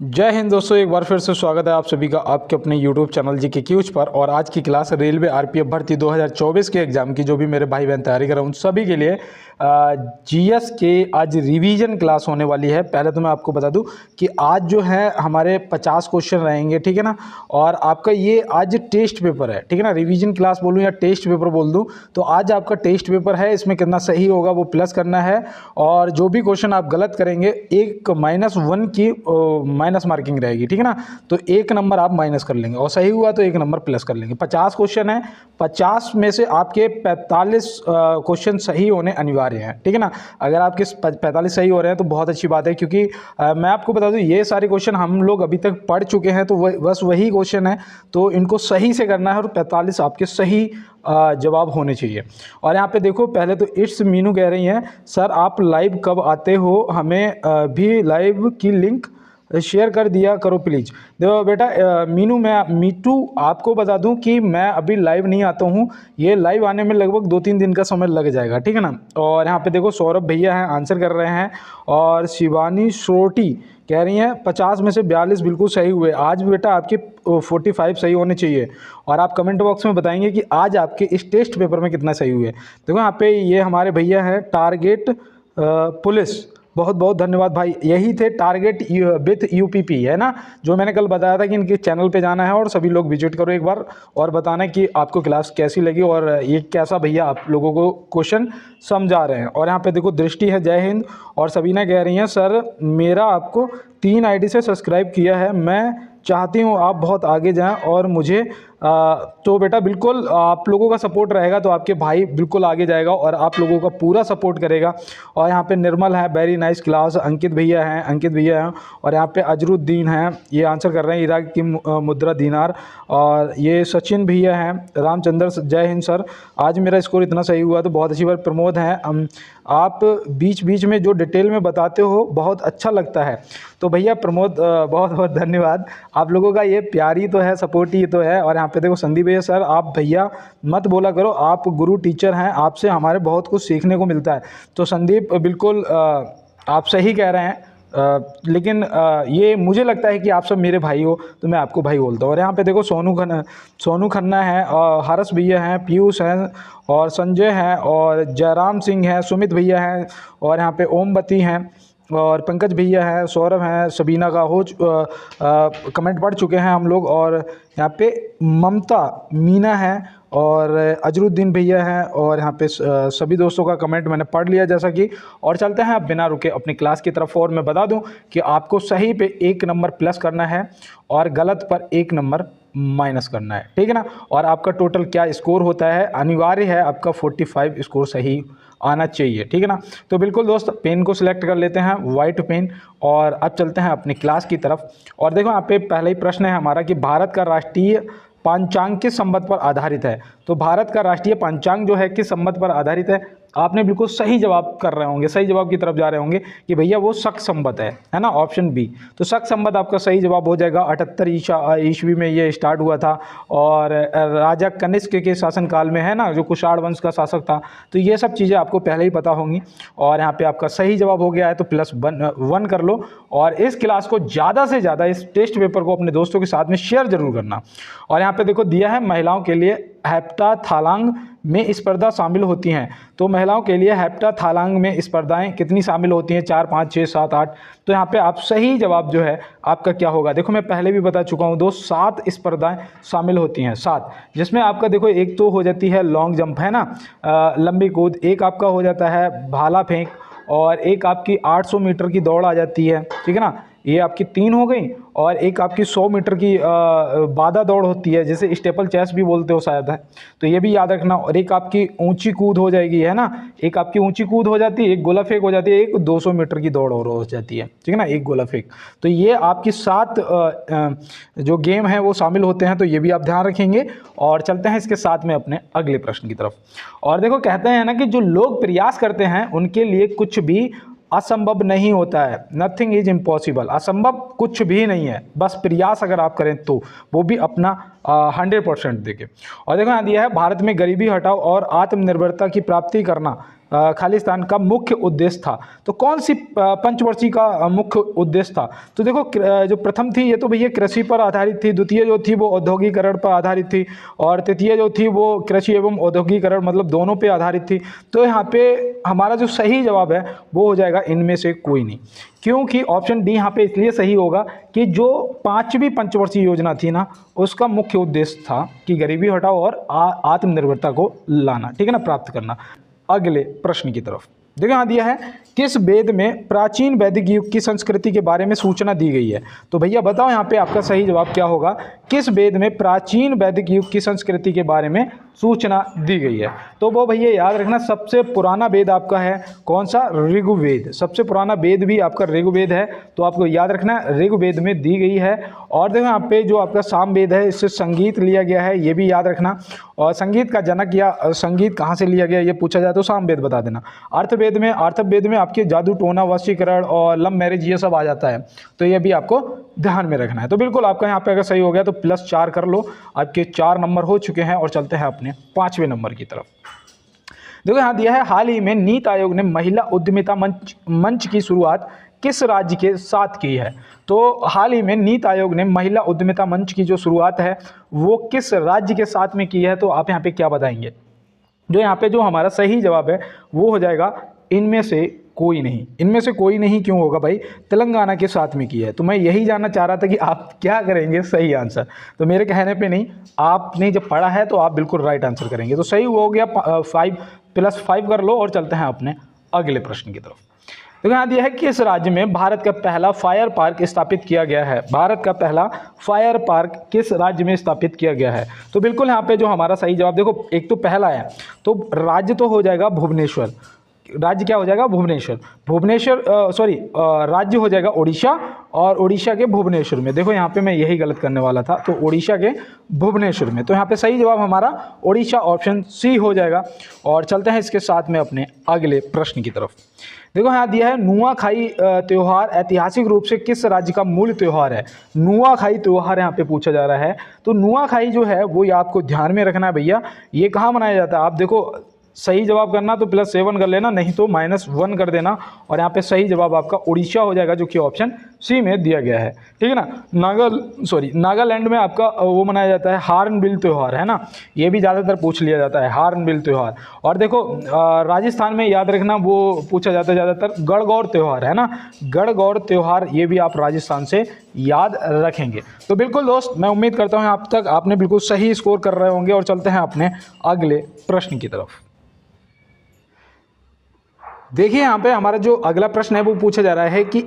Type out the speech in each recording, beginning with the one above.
जय हिंद दोस्तों, एक बार फिर से स्वागत है आप सभी का आपके अपने YouTube चैनल जी के क्यूज पर। और आज की क्लास रेलवे आरपीएफ भर्ती 2024 के एग्जाम की जो भी मेरे भाई बहन तैयारी कर रहे हैं उन सभी के लिए जीएस के आज रिवीजन क्लास होने वाली है। पहले तो मैं आपको बता दूं कि आज जो है हमारे 50 क्वेश्चन रहेंगे, ठीक है ना। और आपका ये आज टेस्ट पेपर है, ठीक है ना। रिवीजन क्लास बोलूँ या टेस्ट पेपर बोल दूँ तो आज आपका टेस्ट पेपर है। इसमें कितना सही होगा वो प्लस करना है, और जो भी क्वेश्चन आप गलत करेंगे एक -1 की माइनस मार्किंग रहेगी, ठीक है ना। तो 1 नंबर आप माइनस कर लेंगे और सही हुआ तो 1 नंबर प्लस कर लेंगे। 50 क्वेश्चन है, 50 में से आपके 45 क्वेश्चन सही होने अनिवार्य हैं, ठीक है ना। अगर आपके 45 सही हो रहे हैं तो बहुत अच्छी बात है, क्योंकि मैं आपको बता दूं ये सारे क्वेश्चन हम लोग अभी तक पढ़ चुके हैं, तो बस वही क्वेश्चन है, तो इनको सही से करना है और 45 आपके सही जवाब होने चाहिए। और यहाँ पे देखो, पहले तो इट्स मीनू कह रही हैं सर आप लाइव कब आते हो, हमें भी लाइव की लिंक शेयर कर दिया करो प्लीज़। देखो बेटा मीनू, मैं मीटू आपको बता दूं कि मैं अभी लाइव नहीं आता हूं, ये लाइव आने में लगभग 2-3 दिन का समय लग जाएगा, ठीक है ना। और यहाँ पे देखो सौरभ भैया हैं आंसर कर रहे हैं, और शिवानी श्रोटी कह रही हैं 50 में से 42 बिल्कुल सही हुए। आज बेटा आपके 45 सही होने चाहिए, और आप कमेंट बॉक्स में बताएंगे कि आज आपके इस टेस्ट पेपर में कितना सही हुए। देखो यहाँ पे ये हमारे भैया हैं टारगेट पुलिस, बहुत बहुत धन्यवाद भाई। यही थे टारगेट विथ यूपीपी, है ना, जो मैंने कल बताया था कि इनके चैनल पे जाना है और सभी लोग विजिट करो एक बार, और बताना कि आपको क्लास कैसी लगी और ये कैसा भैया आप लोगों को क्वेश्चन समझा रहे हैं। और यहाँ पे देखो दृष्टि है, जय हिंद। और सबीना कह रही हैं सर मेरा आपको 3 आईडी से सब्सक्राइब किया है, मैं चाहती हूँ आप बहुत आगे जाएं और मुझे तो बेटा बिल्कुल आप लोगों का सपोर्ट रहेगा तो आपके भाई बिल्कुल आगे जाएगा और आप लोगों का पूरा सपोर्ट करेगा। और यहाँ पे निर्मल है, वेरी नाइस क्लास। अंकित भैया हैं, और यहाँ पे अजरुद्दीन हैं, ये आंसर कर रहे हैं इराक की मुद्रा दीनार। और ये सचिन भैया हैं, रामचंद्र जय हिंद सर, आज मेरा स्कोर इतना सही हुआ तो बहुत अच्छी बात। प्रमोद हैं, आप बीच बीच में जो डिटेल में बताते हो बहुत अच्छा लगता है। तो भैया प्रमोद बहुत बहुत धन्यवाद, आप लोगों का ये प्यार ही तो है, सपोर्ट ही तो है। और यहाँ पे देखो संदीप भैया सर आप भैया मत बोला करो, आप गुरु टीचर हैं, आपसे हमारे बहुत कुछ सीखने को मिलता है। तो संदीप बिल्कुल आप सही कह रहे हैं, लेकिन ये मुझे लगता है कि आप सब मेरे भाई हो तो मैं आपको भाई बोलता हूँ। और यहाँ पे देखो सोनू खन्ना है, और हर्ष भैया हैं, पीयूष हैं, और संजय हैं, और जयराम सिंह हैं, सुमित भैया हैं, और यहाँ पे ओमवती हैं, और पंकज भैया हैं, सौरभ हैं, सबीना का कमेंट पढ़ चुके हैं हम लोग। और यहाँ पे ममता मीना है, और अजरुद्दीन भैया हैं, और यहाँ पे सभी दोस्तों का कमेंट मैंने पढ़ लिया जैसा कि। और चलते हैं अब बिना रुके अपनी क्लास की तरफ। और मैं बता दूं कि आपको सही पे 1 नंबर प्लस करना है और गलत पर 1 नंबर माइनस करना है, ठीक है ना। और आपका टोटल क्या स्कोर होता है, अनिवार्य है आपका 45 स्कोर सही आना चाहिए, ठीक है ना। तो बिल्कुल दोस्त पेन को सिलेक्ट कर लेते हैं, वाइट पेन, और अब चलते हैं अपनी क्लास की तरफ। और देखो यहाँ पे पहला ही प्रश्न है हमारा कि भारत का राष्ट्रीय पंचांग किस संवत पर आधारित है। तो भारत का राष्ट्रीय पंचांग जो है किस संवत पर आधारित है, आपने बिल्कुल सही जवाब कर रहे होंगे, सही जवाब की तरफ जा रहे होंगे कि भैया वो शक संवत है ना, ऑप्शन बी। तो शक संवत आपका सही जवाब हो जाएगा। 78 ईस्वी में ये स्टार्ट हुआ था, और राजा कनिष्क के शासनकाल में, है ना, जो कुषाण वंश का शासक था। तो ये सब चीज़ें आपको पहले ही पता होंगी। और यहाँ पे आपका सही जवाब हो गया है तो +1 कर लो। और इस क्लास को ज़्यादा से ज़्यादा, इस टेस्ट पेपर को अपने दोस्तों के साथ में शेयर जरूर करना। और यहाँ पे देखो दिया है महिलाओं के लिए हेप्टाथालंग में स्पर्धा शामिल होती हैं। तो महिलाओं के लिए हेप्टाथालंग में स्पर्धाएं कितनी शामिल होती हैं, 4, 5, 6, 7, 8। तो यहाँ पे आप सही जवाब जो है आपका क्या होगा, देखो मैं पहले भी बता चुका हूँ 7 स्पर्धाएं शामिल होती हैं, 7, जिसमें आपका देखो एक तो हो जाती है लॉन्ग जंप, है ना, लंबी कूद, एक आपका हो जाता है भाला फेंक, और एक आपकी 800 मीटर की दौड़ आ जाती है, ठीक है ना, ये आपकी 3 हो गई। और एक आपकी 100 मीटर की बाधा दौड़ होती है, जिसे स्टेपल चेस भी बोलते हो शायद, है, तो ये भी याद रखना। और एक आपकी ऊंची कूद हो जाएगी, है ना, एक आपकी ऊंची कूद हो जाती है, एक गोला फेंक हो जाती है, एक 200 मीटर की दौड़ और हो जाती है, ठीक है ना, एक गोला फेंक। तो ये आपकी 7 जो गेम है वो शामिल होते हैं, तो ये भी आप ध्यान रखेंगे। और चलते हैं इसके साथ में अपने अगले प्रश्न की तरफ। और देखो कहते हैं ना कि जो लोग प्रयास करते हैं उनके लिए कुछ भी असंभव नहीं होता है, नथिंग इज इम्पॉसिबल। असंभव कुछ भी नहीं है, बस प्रयास अगर आप करें तो, वो भी अपना 100% देके। और देखो यहाँ दिया है भारत में गरीबी हटाओ और आत्मनिर्भरता की प्राप्ति करना खालिस्तान का मुख्य उद्देश्य था। तो कौन सी पंचवर्षीय का मुख्य उद्देश्य था? तो देखो जो प्रथम थी ये तो भैया कृषि पर आधारित थी, द्वितीय जो थी वो औद्योगिकरण पर आधारित थी, और तृतीय जो थी वो कृषि एवं औद्योगिकरण मतलब दोनों पे आधारित थी। तो यहाँ पे हमारा जो सही जवाब है वो हो जाएगा इनमें से कोई नहीं, क्योंकि ऑप्शन डी यहाँ पे इसलिए सही होगा कि जो 5वीं पंचवर्षीय योजना थी ना, उसका मुख्य उद्देश्य था कि गरीबी हटाओ और आत्मनिर्भरता को लाना, ठीक है ना, प्राप्त करना। अगले प्रश्न की तरफ देखो, यहाँ दिया है किस वेद में प्राचीन वैदिक युग की संस्कृति के बारे में सूचना दी गई है? तो भैया बताओ यहाँ पे आपका सही जवाब क्या होगा? किस वेद में प्राचीन वैदिक युग की संस्कृति के बारे में सूचना दी गई है? तो वो भैया याद रखना, सबसे पुराना वेद आपका है कौन सा? ऋग्वेद। सबसे पुराना वेद भी आपका ऋग्वेद है, तो आपको याद रखना ऋग्वेद में दी गई है। और देखो यहाँ पे जो आपका सामवेद है, इससे संगीत लिया गया है, ये भी याद रखना। और संगीत का जनक या संगीत कहाँ से लिया गया ये पूछा जाए तो सामवेद बता देना। अर्थवेद में आपके जादू टोना वशीकरण और लव मैरिज ये सब आ जाता है, तो ये भी आपको ध्यान में रखना है। तो बिल्कुल आपका यहाँ पे अगर सही हो गया तो +4 कर लो, आपके 4 नंबर हो चुके हैं। और चलते हैं अपने 5वें नंबर की तरफ। देखो यहाँ दिया है हाल ही में नीति आयोग ने महिला उद्यमिता मंच की शुरुआत किस राज्य के साथ की है? तो हाल ही में नीति आयोग ने महिला उद्यमिता मंच की जो शुरुआत है वो किस राज्य के साथ में की है? तो आप यहाँ पे क्या बताएंगे? जो यहाँ पे जो हमारा सही जवाब है वो हो जाएगा इनमें से कोई नहीं। इनमें से कोई नहीं क्यों होगा भाई? तेलंगाना के साथ में किया है। तो मैं यही जानना चाह रहा था कि आप क्या करेंगे सही आंसर। तो मेरे कहने पे नहीं, आपने जब पढ़ा है तो आप बिल्कुल राइट आंसर करेंगे। तो सही हो गया, 5 + 5 कर लो। और चलते हैं अपने अगले प्रश्न की तरफ। तो यहाँ दिया है किस राज्य में भारत का पहला फायर पार्क स्थापित किया गया है? भारत का पहला फायर पार्क किस राज्य में स्थापित किया गया है? तो बिल्कुल यहाँ पे जो हमारा सही जवाब देखो, एक तो पहला है तो राज्य तो हो जाएगा भुवनेश्वर। राज्य क्या हो जाएगा? भुवनेश्वर सॉरी, राज्य हो जाएगा उड़ीसा, और उड़ीसा के भुवनेश्वर में। देखो यहाँ पे मैं यही गलत करने वाला था, तो उड़ीसा के भुवनेश्वर में। तो यहाँ पे सही जवाब हमारा उड़ीसा ऑप्शन सी हो जाएगा। और चलते हैं इसके साथ में अपने अगले प्रश्न की तरफ। देखो यहाँ दिया है नुआखाई त्यौहार ऐतिहासिक रूप से किस राज्य का मूल त्यौहार है? नुआखाई त्यौहार यहाँ पे पूछा जा रहा है। तो नुआखाई जो है वो आपको ध्यान में रखना है भैया, ये कहाँ मनाया जाता है? आप देखो सही जवाब करना तो +7 कर लेना, नहीं तो -1 कर देना। और यहाँ पे सही जवाब आपका उड़ीसा हो जाएगा, जो कि ऑप्शन सी में दिया गया है, ठीक है ना। नागालैंड में आपका वो मनाया जाता है हार्नबिल त्यौहार, है ना। ये भी ज़्यादातर पूछ लिया जाता है हार्नबिल त्यौहार। और देखो राजस्थान में याद रखना वो पूछा जाता है ज़्यादातर गणगौर त्यौहार, है ना। गणगौर त्यौहार ये भी आप राजस्थान से याद रखेंगे। तो बिल्कुल दोस्त, मैं उम्मीद करता हूँ अब तक आपने बिल्कुल सही स्कोर कर रहे होंगे। और चलते हैं अपने अगले प्रश्न की तरफ। देखिए यहाँ पे हमारा जो अगला प्रश्न है वो पूछा जा रहा है कि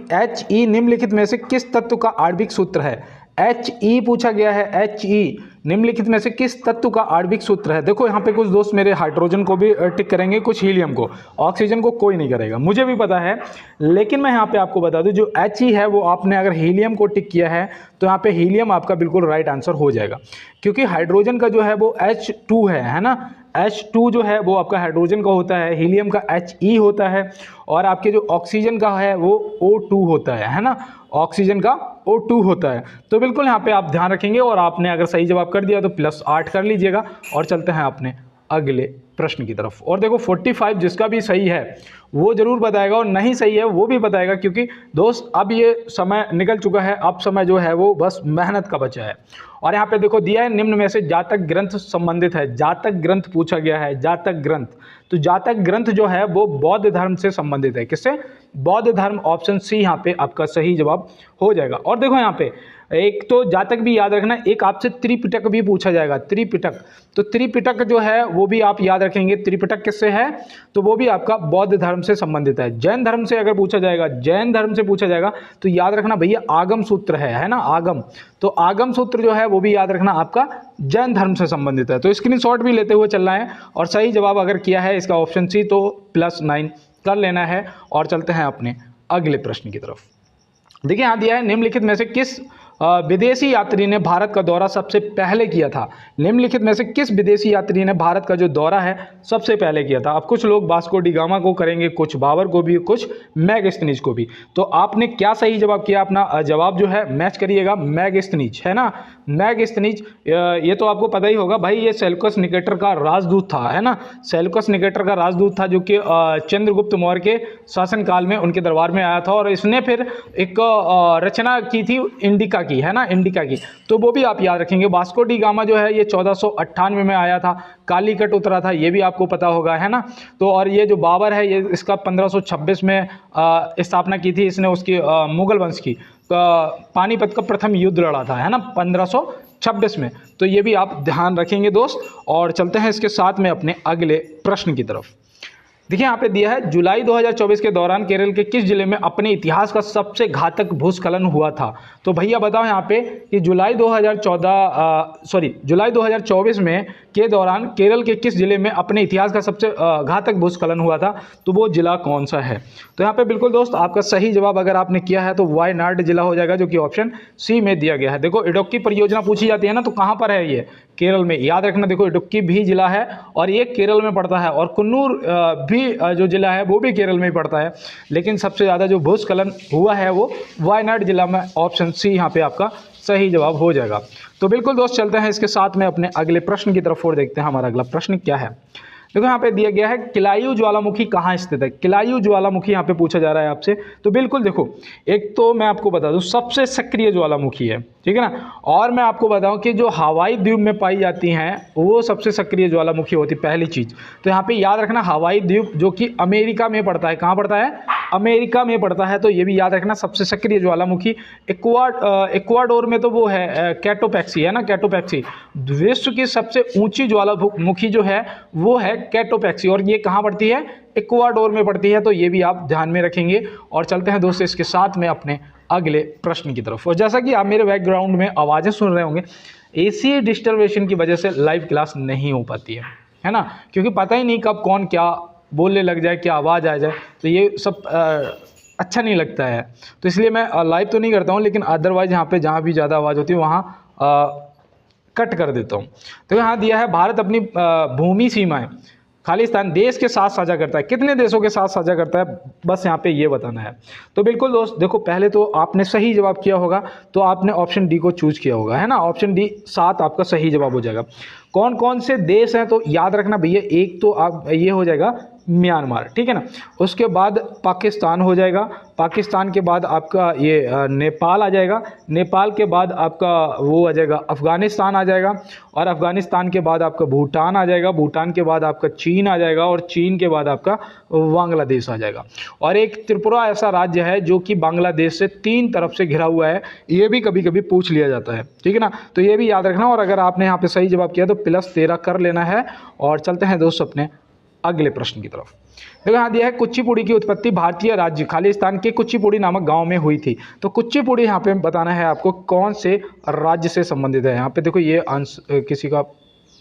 He निम्नलिखित में से किस तत्व का आणविक सूत्र है? He पूछा गया है, He निम्नलिखित में से किस तत्व का आणविक सूत्र है? देखो यहाँ पे कुछ दोस्त मेरे हाइड्रोजन को भी टिक करेंगे, कुछ हीलियम को, ऑक्सीजन को कोई नहीं करेगा, मुझे भी पता है। लेकिन मैं यहाँ पे आपको बता दूं जो He है वो आपने अगर हीलियम को टिक किया है तो यहाँ पे हीलियम आपका बिल्कुल राइट आंसर हो जाएगा, क्योंकि हाइड्रोजन का जो है वो H2 है ना। H2 जो है वो आपका हाइड्रोजन का होता है, हीलियम का He होता है, और आपके जो ऑक्सीजन का है वो O2 होता है ना। ऑक्सीजन का O2 होता है। तो बिल्कुल यहाँ पे आप ध्यान रखेंगे, और आपने अगर सही जवाब कर दिया तो +8 कर लीजिएगा। और चलते हैं अपने अगले प्रश्न की तरफ। और देखो 45 जिसका भी सही है वो जरूर बताएगा, और नहीं सही है वो भी बताएगा, क्योंकि दोस्त अब ये समय निकल चुका है, अब समय जो है वो बस मेहनत का बचा है। और यहाँ पे देखो दिया है निम्न में से जातक ग्रंथ संबंधित है। जातक ग्रंथ पूछा गया है, जातक ग्रंथ। तो जातक ग्रंथ जो है वो बौद्ध धर्म से संबंधित है। किससे? बौद्ध धर्म। ऑप्शन सी यहाँ पे आपका सही जवाब हो जाएगा। और देखो यहाँ पे एक तो जातक भी याद रखना, एक आपसे त्रिपिटक भी पूछा जाएगा, त्रिपिटक। तो त्रिपिटक जो है वो भी आप याद रखेंगे। त्रिपिटक किससे है? तो वो भी आपका बौद्ध धर्म से संबंधित है। जैन धर्म से अगर पूछा जाएगा, जैन धर्म से पूछा जाएगा तो याद रखना भैया आगम सूत्र है ना, आगम। तो आगम सूत्र जो है वो भी याद रखना आपका जैन धर्म से संबंधित है। तो स्क्रीनशॉट भी लेते हुए चलना है, और सही जवाब अगर किया है इसका ऑप्शन सी तो +9 कर लेना है। और चलते हैं अपने अगले प्रश्न की तरफ। देखिए यहाँ दिया है निम्नलिखित में से किस विदेशी यात्री ने भारत का दौरा सबसे पहले किया था? निम्नलिखित में से किस विदेशी यात्री ने भारत का जो दौरा है सबसे पहले किया था? अब कुछ लोग वास्को डी गामा को करेंगे, कुछ बाबर को भी, कुछ मैगस्थनीज को भी। तो आपने क्या सही जवाब किया? अपना जवाब जो है मैच करिएगा, मैगस्थनीज है ना, मैगस्थनीज। ये तो आपको पता ही होगा भाई, ये सेल्यूकस निकेटर का राजदूत था, है ना, सेल्यूकस निकेटर का राजदूत था, जो कि चंद्रगुप्त मौर्य के शासनकाल में उनके दरबार में आया था, और इसने फिर एक रचना की थी इंडिका की, है ना, इंडिका की। तो वो भी आप याद रखेंगे। वास्को डी गामा जो है ये 1498 में आया था, कालीकट उतरा था, ये भी आपको पता होगा, है ना। तो और ये जो बाबर है ये इसका 1526 में स्थापना की थी इसने, उसकी मुगल वंश की। पानीपत का प्रथम युद्ध लड़ा था, है ना, 1526 में। तो ये भी आप ध्यान रखेंगे दोस्त। और चलते हैं इसके साथ में अपने अगले प्रश्न की तरफ। देखिए यहाँ पे दिया है, जुलाई 2024 के दौरान केरल के किस जिले में अपने इतिहास का सबसे घातक भूस्खलन हुआ था? तो भैया बताओ यहाँ पे कि जुलाई 2024 में के दौरान केरल के किस जिले में अपने इतिहास का सबसे घातक भूस्खलन हुआ था? तो वो जिला कौन सा है? तो यहाँ पे बिल्कुल दोस्त आपका सही जवाब अगर आपने किया है तो वायनाड जिला हो जाएगा, जो कि ऑप्शन सी में दिया गया है। देखो इडुक्की परियोजना पूछी जाती है ना, तो कहाँ पर है ये? केरल में। याद रखना, देखो इडुक्की भी जिला है और ये केरल में पड़ता है, और कुन्नूर भी जो जिला है वो भी केरल में ही पड़ता है। लेकिन सबसे ज़्यादा जो भूस्खलन हुआ है वो वायनाड जिला में, ऑप्शन सी यहाँ पे आपका सही जवाब हो जाएगा। तो बिल्कुल दोस्त चलते हैं इसके साथ में अपने अगले प्रश्न की तरफ और देखते हैं हमारा अगला प्रश्न क्या है। देखो यहाँ पे दिया गया है, किलायू ज्वालामुखी कहाँ स्थित है? किलायू ज्वालामुखी यहाँ पे पूछा जा रहा है आपसे। तो बिल्कुल देखो, एक तो मैं आपको बता दूं सबसे सक्रिय ज्वालामुखी है, ठीक है ना। और मैं आपको बताऊं कि जो हवाई द्वीप में पाई जाती हैं वो सबसे सक्रिय ज्वालामुखी होती है, पहली चीज़। तो यहाँ पे याद रखना, हवाई द्वीप जो कि अमेरिका में पड़ता है। कहाँ पड़ता है? अमेरिका में पड़ता है। तो ये भी याद रखना, सबसे सक्रिय ज्वालामुखी। इक्वाडोर में तो वो है कैटोपैक्सी, है ना, कैटोपैक्सी। विश्व की सबसे ऊंची ज्वालामुखी जो है वो है कैटोपैक्सी, और ये कहाँ पड़ती है? इक्वाडोर में पड़ती है। तो ये भी आप ध्यान में रखेंगे। और चलते हैं दोस्तों इसके साथ में अपने अगले प्रश्न की तरफ। और जैसा कि आप मेरे बैकग्राउंड में आवाज़ें सुन रहे होंगे, एसी डिस्टर्बेशन की वजह से लाइव क्लास नहीं हो पाती है ना, क्योंकि पता ही नहीं कब कौन क्या बोलने लग जाए, क्या आवाज़ आ जाए, तो ये सब अच्छा नहीं लगता है। तो इसलिए मैं लाइव तो नहीं करता हूँ, लेकिन अदरवाइज यहाँ पे जहाँ भी ज़्यादा आवाज़ होती है वहाँ कट कर देता हूँ। तो यहाँ दिया है, भारत अपनी भूमि सीमाएं खालिस्तान देश के साथ साझा करता है। कितने देशों के साथ साझा करता है, बस यहाँ पे ये बताना है। तो बिल्कुल दोस्त देखो, पहले तो आपने सही जवाब किया होगा, तो आपने ऑप्शन डी को चूज किया होगा, है ना। ऑप्शन डी 7 आपका सही जवाब हो जाएगा। कौन कौन से देश हैं? तो याद रखना भैया, एक तो आप ये हो जाएगा म्यांमार, ठीक है ना। उसके बाद पाकिस्तान हो जाएगा, पाकिस्तान के बाद आपका ये नेपाल आ जाएगा, नेपाल के बाद आपका वो आ जाएगा अफ़गानिस्तान आ जाएगा, और अफ़गानिस्तान के बाद आपका भूटान आ जाएगा, भूटान के बाद आपका चीन आ जाएगा, और चीन के बाद आपका बांग्लादेश आ जाएगा। और एक त्रिपुरा ऐसा राज्य है जो कि बांग्लादेश से 3 तरफ से घिरा हुआ है, ये भी कभी कभी पूछ लिया जाता है, ठीक है ना। तो ये भी याद रखना। और अगर आपने यहाँ पे सही जवाब किया तो +13 कर लेना है। और चलते हैं दोस्त अपने अगले प्रश्न की तरफ। देखो यहाँ दिया है, कुचिपुड़ी की उत्पत्ति भारतीय राज्य खालिस्तान के कुचिपुड़ी नामक गांव में हुई थी। तो कुचिपुड़ी यहाँ पे बताना है आपको कौन से राज्य से संबंधित है। यहाँ पे देखो ये किसी का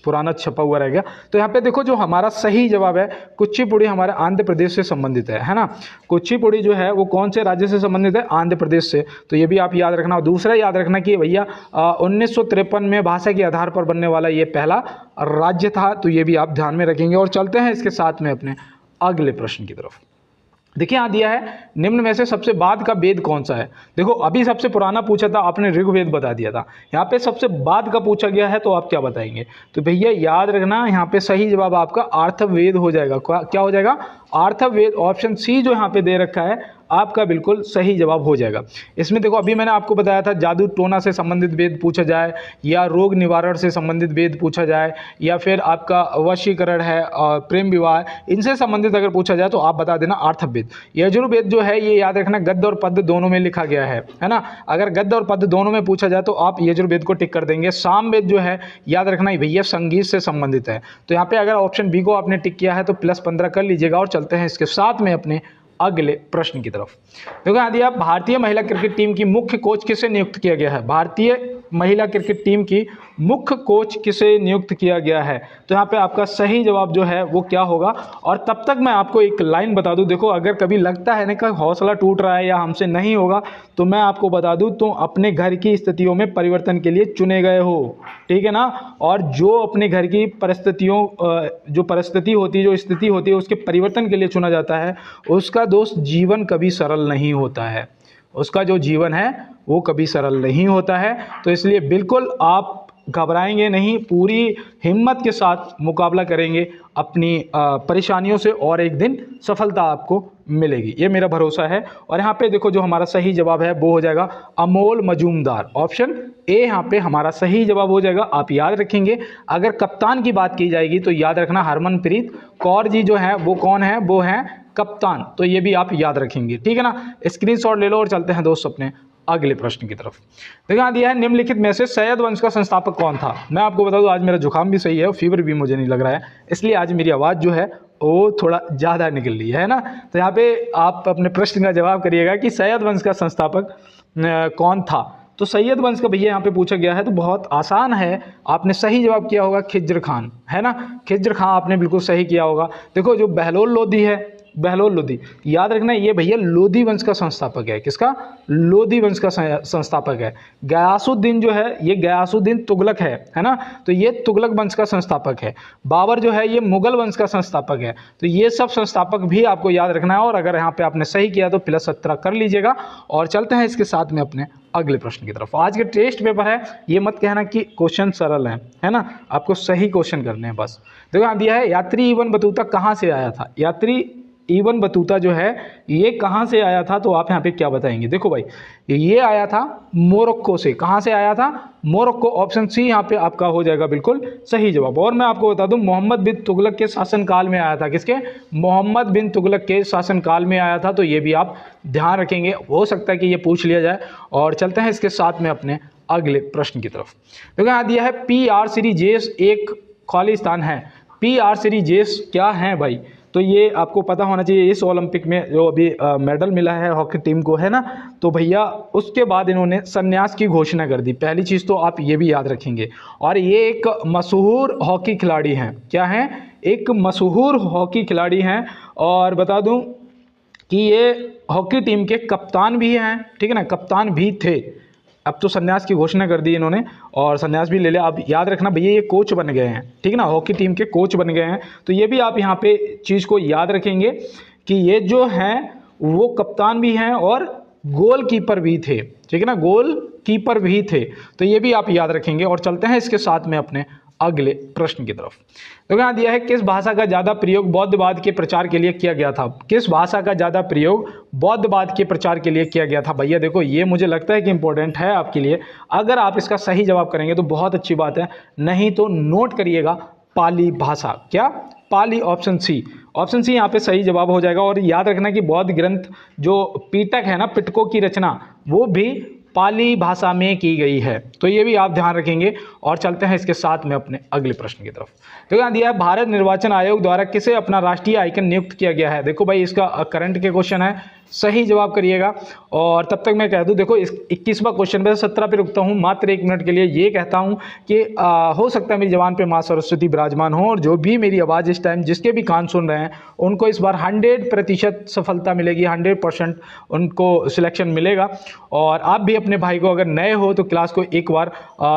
पुराना छपा हुआ रह गया। तो यहाँ पे देखो जो हमारा सही जवाब है, कुचिपुड़ी हमारे आंध्र प्रदेश से संबंधित है ना। कुचिपुड़ी जो है वो कौन से राज्य से संबंधित है? आंध्र प्रदेश से। तो ये भी आप याद रखना। दूसरा याद रखना कि भैया 1953 में भाषा के आधार पर बनने वाला ये पहला राज्य था। तो ये भी आप ध्यान में रखेंगे। और चलते हैं इसके साथ में अपने अगले प्रश्न की तरफ। देखिए यहाँ दिया है, निम्न में से सबसे बाद का वेद कौन सा है? देखो अभी सबसे पुराना पूछा था आपने, ऋग्वेद बता दिया था। यहाँ पे सबसे बाद का पूछा गया है, तो आप क्या बताएंगे? तो भैया याद रखना, यहाँ पे सही जवाब आपका अर्थवेद हो जाएगा। क्या हो जाएगा? अर्थवेद। ऑप्शन सी जो यहाँ पे दे रखा है आपका बिल्कुल सही जवाब हो जाएगा। इसमें देखो अभी मैंने आपको बताया था, जादू टोना से संबंधित वेद पूछा जाए, या रोग निवारण से संबंधित वेद पूछा जाए, या फिर आपका वशीकरण है और प्रेम विवाह, इनसे संबंधित अगर पूछा जाए तो आप बता देना अर्थवेद। यजुर्वेद जो है ये याद रखना गद्य और पद्य दोनों में लिखा गया है ना। अगर गद्य और पद्य दोनों में पूछा जाए तो आप यजुर्वेद को टिक कर देंगे। सामवेद जो है याद रखना भैया संगीत से संबंधित है। तो यहाँ पे अगर ऑप्शन बी को आपने टिक किया है तो +15 कर लीजिएगा। और चलते हैं इसके साथ में अपने अगले प्रश्न की तरफ। देखो यहाँ दिया, भारतीय महिला क्रिकेट टीम की मुख्य कोच किसे नियुक्त किया गया है? भारतीय महिला क्रिकेट टीम की मुख्य कोच किसे नियुक्त किया गया है? तो यहाँ पे आपका सही जवाब जो है वो क्या होगा? और तब तक मैं आपको एक लाइन बता दूं, देखो अगर कभी लगता है ना कि हौसला टूट रहा है या हमसे नहीं होगा, तो मैं आपको बता दूं तो अपने घर की स्थितियों में परिवर्तन के लिए चुने गए हो, ठीक है ना। और जो अपने घर की परिस्थितियों जो परिस्थिति होती है, जो स्थिति होती है, उसके परिवर्तन के लिए चुना जाता है, उसका दोस्त जीवन कभी सरल नहीं होता है, उसका जो जीवन है वो कभी सरल नहीं होता है। तो इसलिए बिल्कुल आप घबराएंगे नहीं, पूरी हिम्मत के साथ मुकाबला करेंगे अपनी परेशानियों से और एक दिन सफलता आपको मिलेगी, ये मेरा भरोसा है। और यहाँ पे देखो जो हमारा सही जवाब है वो हो जाएगा अमोल मजूमदार, ऑप्शन ए यहाँ पे हमारा सही जवाब हो जाएगा। आप याद रखेंगे, अगर कप्तान की बात की जाएगी तो याद रखना हरमनप्रीत कौर जी जो है वो कौन है, वो हैं कप्तान, तो ये भी आप याद रखेंगे, ठीक है ना। स्क्रीनशॉट ले लो और चलते हैं दोस्त अपने अगले प्रश्न की तरफ। देखो यहाँ दिया है निम्नलिखित में से सैयद वंश का संस्थापक कौन था? मैं आपको बता दूं आज मेरा जुकाम भी सही है और फीवर भी मुझे नहीं लग रहा है, इसलिए आज मेरी आवाज़ जो है वो थोड़ा ज़्यादा निकल रही है ना। तो यहाँ पे आप अपने प्रश्न का जवाब करिएगा कि सैयद वंश का संस्थापक कौन था। तो सैयद वंश का भैया यहाँ पे पूछा गया है, तो बहुत आसान है, आपने सही जवाब किया होगा खिज्र खान, है ना। खिज्र खान आपने बिल्कुल सही किया होगा। देखो जो बहलोल लोधी है, बहलोल लोधी, याद रखना ये भैया लोधी वंश का संस्थापक है। किसका? लोधी वंश का संस्थापक है। गयासुद्दीन जो है ये गयासुद्दीन तुगलक है ना, तो ये तुगलक वंश का संस्थापक है। बाबर जो है ये मुगल वंश का संस्थापक है। तो ये सब संस्थापक भी आपको याद रखना है, और अगर यहाँ पे आपने सही किया तो +17 कर लीजिएगा। और चलते हैं इसके साथ में अपने अगले प्रश्न की तरफ। आज के टेस्ट पेपर है, ये मत कहना कि क्वेश्चन सरल है ना, आपको सही क्वेश्चन करने हैं बस। देखो यहाँ दिया है यात्री इब्न बतूता कहाँ से आया था? यात्री इब्न बतूता जो है ये कहाँ से आया था, तो आप यहाँ पे क्या बताएंगे? देखो भाई ये आया था मोरक्को से। कहाँ से आया था? मोरक्को, ऑप्शन सी यहाँ पे आपका हो जाएगा बिल्कुल सही जवाब। और मैं आपको बता दूं मोहम्मद बिन तुगलक के शासनकाल में आया था। किसके? मोहम्मद बिन तुगलक के शासनकाल में आया था, तो ये भी आप ध्यान रखेंगे, हो सकता है कि ये पूछ लिया जाए। और चलते हैं इसके साथ में अपने अगले प्रश्न की तरफ। देखो यहाँ दिया है PR सीरीजेस एक खालिस्तान है। PR सीरीजेस क्या है भाई? तो ये आपको पता होना चाहिए, इस ओलंपिक में जो अभी मेडल मिला है हॉकी टीम को, है ना। तो भैया उसके बाद इन्होंने संन्यास की घोषणा कर दी, पहली चीज़ तो आप ये भी याद रखेंगे। और ये एक मशहूर हॉकी खिलाड़ी हैं। क्या हैं? एक मशहूर हॉकी खिलाड़ी हैं। और बता दूं कि ये हॉकी टीम के कप्तान भी हैं, ठीक है ना, कप्तान भी थे। अब तो संन्यास की घोषणा कर दी इन्होंने और संन्यास भी ले लिया। अब याद रखना भैया ये कोच बन गए हैं, ठीक है ना, हॉकी टीम के कोच बन गए हैं। तो ये भी आप यहाँ पे चीज़ को याद रखेंगे कि ये जो हैं वो कप्तान भी हैं और गोलकीपर भी थे, ठीक है ना, गोलकीपर भी थे। तो ये भी आप याद रखेंगे। और चलते हैं इसके साथ में अपने अगले प्रश्न की तरफ। तो यहाँ दिया है किस भाषा का ज़्यादा प्रयोग बौद्धवाद के प्रचार के लिए किया गया था? किस भाषा का ज़्यादा प्रयोग बौद्धवाद के प्रचार के लिए किया गया था? भैया देखो ये मुझे लगता है कि इंपॉर्टेंट है आपके लिए। अगर आप इसका सही जवाब करेंगे तो बहुत अच्छी बात है, नहीं तो नोट करिएगा पाली भाषा। क्या? पाली, ऑप्शन सी। ऑप्शन सी यहाँ पे सही जवाब हो जाएगा। और याद रखना कि बौद्ध ग्रंथ जो पिटक है ना, पिटकों की रचना, वो भी पाली भाषा में की गई है। तो ये भी आप ध्यान रखेंगे। और चलते हैं इसके साथ में अपने अगले प्रश्न की तरफ। तो यहाँ दिया है भारत निर्वाचन आयोग द्वारा किसे अपना राष्ट्रीय आइकन नियुक्त किया गया है? देखो भाई इसका करंट के क्वेश्चन है, सही जवाब करिएगा। और तब तक मैं कह दूं, देखो इस 21वां क्वेश्चन पे 17 पे रुकता हूं मात्र 1 मिनट के लिए। ये कहता हूं कि हो सकता है मेरी जबान पे माँ सरस्वती विराजमान हो और जो भी मेरी आवाज़ इस टाइम जिसके भी कान सुन रहे हैं उनको इस बार 100% सफलता मिलेगी, 100% उनको सिलेक्शन मिलेगा। और आप भी अपने भाई को अगर नए हो तो क्लास को एक बार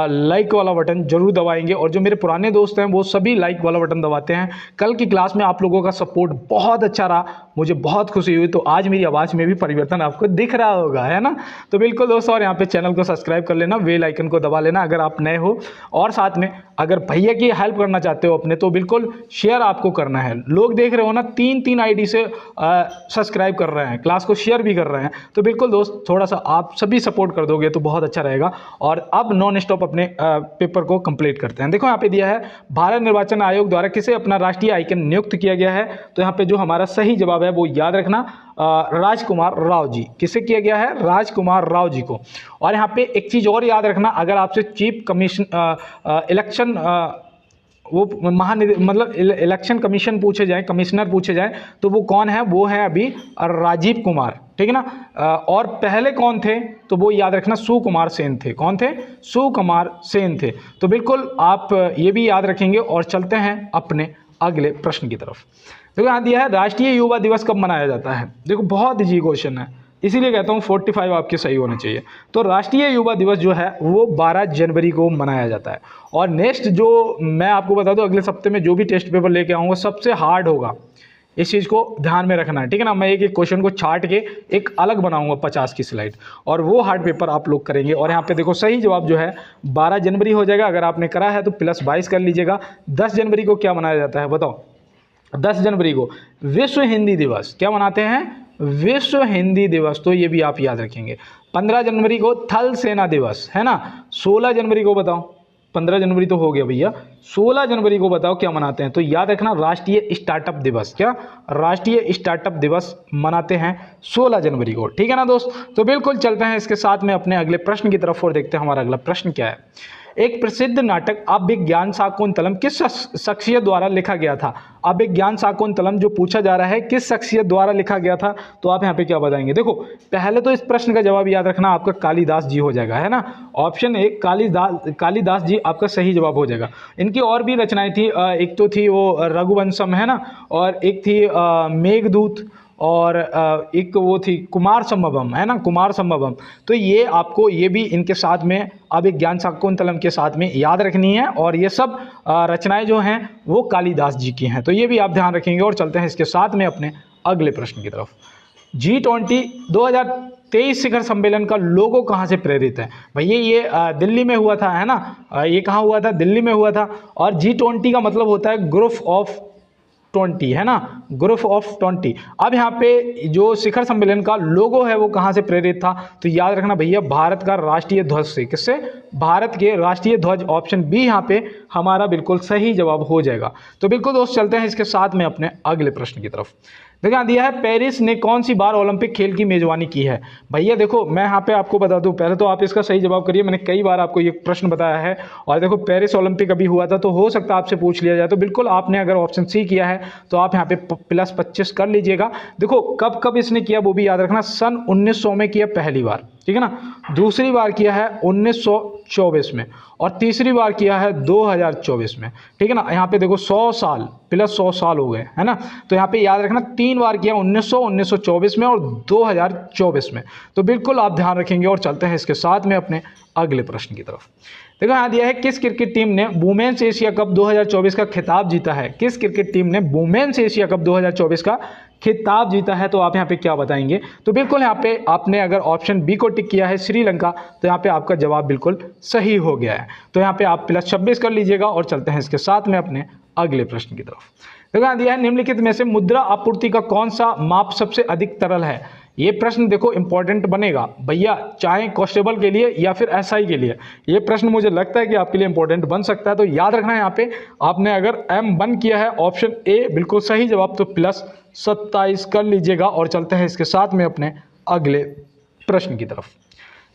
लाइक वाला बटन जरूर दबाएंगे। और जो मेरे पुराने दोस्त हैं वो सभी लाइक वाला बटन दबाते हैं। कल की क्लास में आप लोगों का सपोर्ट बहुत अच्छा रहा, मुझे बहुत खुशी हुई। तो आज मेरी आवाज़ में भी परिवर्तन आपको दिख रहा होगा, है ना। तो बिल्कुल दोस्तों, और यहाँ पे चैनल को सब्सक्राइब कर लेना, बेल आइकन को दबा लेना अगर आप नए हो। और साथ में अगर भैया की हेल्प करना चाहते हो अपने, तो बिल्कुल शेयर आपको करना है। लोग देख रहे हो ना 3-3 आईडी से सब्सक्राइब कर रहे हैं, क्लास को शेयर भी कर रहे हैं। तो बिल्कुल दोस्त थोड़ा सा आप सभी सपोर्ट कर दोगे तो बहुत अच्छा रहेगा। और अब नॉन स्टॉप अपने पेपर को कंप्लीट करते हैं। देखो यहाँ पे दिया है भारत निर्वाचन आयोग द्वारा किसे अपना राष्ट्रीय आइकन नियुक्त किया गया है? तो यहाँ पे जो हमारा सही जवाब है वो याद रखना, राजकुमार राव जी। किसे किया गया है? राजकुमार राव जी को। और यहाँ पे एक चीज़ और याद रखना, अगर आपसे चीफ कमीशन इलेक्शन वो मतलब इलेक्शन कमीशन पूछे जाए, कमिश्नर पूछे जाए तो वो कौन है, वो है अभी राजीव कुमार, ठीक है ना। और पहले कौन थे, तो वो याद रखना सुकुमार सेन थे। कौन थे, सुकुमार सेन थे। तो बिल्कुल आप ये भी याद रखेंगे और चलते हैं अपने अगले प्रश्न की तरफ। देखो यहाँ दिया है राष्ट्रीय युवा दिवस कब मनाया जाता है। देखो बहुत इजी क्वेश्चन है, इसीलिए कहता हूँ 45 आपके सही होने चाहिए। तो राष्ट्रीय युवा दिवस जो है वो 12 जनवरी को मनाया जाता है। और नेक्स्ट जो मैं आपको बता दूं, अगले सप्ते में जो भी टेस्ट पेपर लेके आऊँगा सबसे हार्ड होगा, इस चीज़ को ध्यान में रखना है, ठीक है ना। मैं एक एक क्वेश्चन को छाट के एक अलग बनाऊंगा 50 की स्लाइड, और वो हार्ड पेपर आप लोग करेंगे। और यहाँ पे देखो सही जवाब जो है 12 जनवरी हो जाएगा। अगर आपने करा है तो +22 कर लीजिएगा। 10 जनवरी को क्या मनाया जाता है बताओ। 10 जनवरी को विश्व हिंदी दिवस, क्या मनाते हैं, विश्व हिंदी दिवस, तो ये भी आप याद रखेंगे। 15 जनवरी को थल सेना दिवस है ना। 16 जनवरी को बताओ, 15 जनवरी तो हो गया भैया, 16 जनवरी को बताओ क्या मनाते हैं, तो याद रखना राष्ट्रीय स्टार्टअप दिवस। क्या, राष्ट्रीय स्टार्टअप दिवस मनाते हैं 16 जनवरी को, ठीक है ना दोस्त। तो बिल्कुल चलते हैं इसके साथ में अपने अगले प्रश्न की तरफ और देखते हैं हमारा अगला प्रश्न क्या है। एक प्रसिद्ध नाटक अभिज्ञान शाकुंतलम किस शख्सियत द्वारा लिखा गया था। अभिज्ञान शाकुंतलम जो पूछा जा रहा है किस शख्सियत द्वारा लिखा गया था, तो आप यहाँ पे क्या बताएंगे। देखो पहले तो इस प्रश्न का जवाब याद रखना आपका कालिदास जी हो जाएगा, है ना। ऑप्शन ए कालिदास जी आपका सही जवाब हो जाएगा। इनकी और भी रचनाएं थी, एक तो थी वो रघुवंशम, है ना, और एक थी मेघदूत, और एक वो थी कुमार संभवम, है ना, कुमार संभवम। तो ये आपको ये भी इनके साथ में अभिज्ञान शाकुंतलम के साथ में याद रखनी है, और ये सब रचनाएं जो हैं वो कालिदास जी की हैं, तो ये भी आप ध्यान रखेंगे। और चलते हैं इसके साथ में अपने अगले प्रश्न की तरफ। G20 2023 शिखर सम्मेलन का लोगो कहाँ से प्रेरित है भैया। ये दिल्ली में हुआ था, है ना, ये कहाँ हुआ था, दिल्ली में हुआ था। और G20 का मतलब होता है ग्रुप ऑफ 20, है ना, ग्रुप ऑफ 20। अब यहाँ पे जो शिखर सम्मेलन का लोगो है वो कहाँ से प्रेरित था, तो याद रखना भैया भारत का राष्ट्रीय ध्वज से। किससे, भारत के राष्ट्रीय ध्वज, ऑप्शन बी यहाँ पे हमारा बिल्कुल सही जवाब हो जाएगा। तो बिल्कुल दोस्त चलते हैं इसके साथ में अपने अगले प्रश्न की तरफ। देखिए दिया है पेरिस ने कौन सी बार ओलंपिक खेल की मेजबानी की है भैया। देखो मैं यहाँ पे आपको बता दूं, पहले तो आप इसका सही जवाब करिए, मैंने कई बार आपको ये प्रश्न बताया है। और देखो पेरिस ओलंपिक अभी हुआ था, तो हो सकता है आपसे पूछ लिया जाए, तो बिल्कुल आपने अगर ऑप्शन सी किया है तो आप यहाँ पे +25 कर लीजिएगा। देखो कब कब इसने किया वो भी याद रखना, सन 1900 में किया पहली बार, ठीक है ना, दूसरी बार किया है 1924 में, और तीसरी बार किया है 2024 में, ठीक है ना। यहाँ पे देखो 100 साल +100 साल हो गए, है ना। तो यहाँ पे याद रखना 3 बार किया, 1900, 1924 में और 2024 में। तो बिल्कुल आप ध्यान रखेंगे। और चलते हैं इसके साथ में अपने अगले प्रश्न की तरफ। देखो यहाँ दिया है किस क्रिकेट टीम ने वुमेन्स एशिया कप 2024 का खिताब जीता है। किस क्रिकेट टीम ने वुमेन्स एशिया कप 2024 का खिताब जीता है, तो आप यहाँ पे क्या बताएंगे। तो बिल्कुल यहाँ पे आपने अगर ऑप्शन बी को टिक किया है श्रीलंका, तो यहाँ पे आपका जवाब बिल्कुल सही हो गया है। तो यहाँ पे आप +26 कर लीजिएगा। और चलते हैं इसके साथ में अपने अगले प्रश्न की तरफ। देखो यहाँ दिया है निम्नलिखित में से मुद्रा आपूर्ति का कौन सा माप सबसे अधिक तरल है। ये प्रश्न देखो इंपॉर्टेंट बनेगा भैया, चाहे कांस्टेबल के लिए या फिर एसआई के लिए। ये प्रश्न मुझे लगता है कि आपके लिए इंपॉर्टेंट बन सकता है। तो याद रखना है यहाँ पे आपने अगर M1 किया है, ऑप्शन ए बिल्कुल सही जवाब, तो +27 कर लीजिएगा। और चलते हैं इसके साथ में अपने अगले प्रश्न की तरफ।